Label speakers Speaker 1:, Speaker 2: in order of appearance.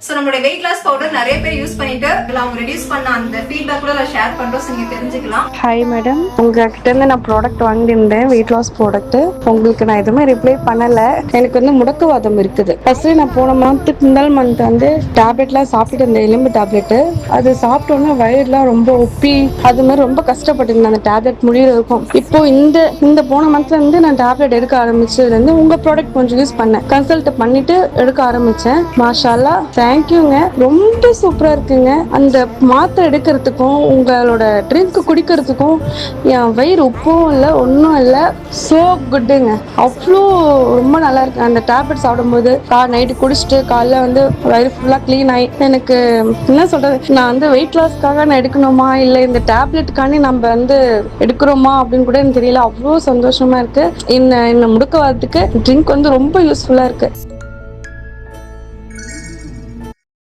Speaker 1: So நம்மளுடைய weight loss powder நிறைய பேர் யூஸ் பண்ணிட்டு அவங்க ரெடியூஸ் பண்ண அந்த ஃபீட்பேக் கூட ஷேர் பண்றோம். நீங்க தெரிஞ்சுக்கலாம்.
Speaker 2: ஹாய் மேடம், உங்ககிட்ட இருந்து நான் ப்ராடக்ட் வாங்கியிருந்தேன், வெயிட் லாஸ் ப்ராடக்ட். உங்களுக்கு நான் எதுவுமே ரிப்ளை பண்ணல. எனக்கு வந்து முடக்குவாதம் இருக்குது. ஃபர்ஸ்ட் நான் போன முந்தாள் மந்த் வந்து டேப்லெட்லாம் சாப்பிட்டு இருந்தேன், எலும்பு டேப்லெட். அது சாப்பிட்டோன்னே வயிறுலாம் ரொம்ப ஒப்பி அது மாதிரி ரொம்ப கஷ்டப்பட்டுருந்தேன் அந்த டேப்லெட் முடியறதுக்கும். இப்போ இந்த போன மந்த்ல இருந்து நான் டேப்லெட் எடுக்க ஆரம்பிச்சதுல இருந்து உங்க ப்ராடக்ட் கொஞ்சம் யூஸ் பண்ணேன், கன்சல்ட் பண்ணிட்டு எடுக்க ஆரம்பிச்சேன். மாஷால்லா, தேங்க்யூங்க, ரொம்ப சூப்பரா இருக்குங்க. அந்த மாத்திரை எடுக்கிறதுக்கும் உங்களோட ட்ரிங்க் குடிக்கிறதுக்கும் என் வயிறு உப்பும் இல்லை, ஒன்றும் இல்லை. ஸோ குட்டுங்க, அவ்வளோ ரொம்ப நல்லா இருக்கு. அந்த டேப்லெட் சாப்பிடும்போது நைட்டு குடிச்சிட்டு காலைல வந்து வயிறு ஃபுல்லாக க்ளீன் ஆகி எனக்கு என்ன சொல்றது, நான் வந்து வெயிட் லாஸ்க்காக நான் எடுக்கணுமா இல்லை இந்த டேப்லெட்டுக்காண்டி நம்ம வந்து எடுக்கிறோமா அப்படின்னு கூட எனக்கு தெரியல. அவ்வளோ சந்தோஷமா இருக்கு. இந்த முடக்குவாதத்துக்கு ட்ரிங்க் வந்து ரொம்ப யூஸ்ஃபுல்லாக இருக்கு.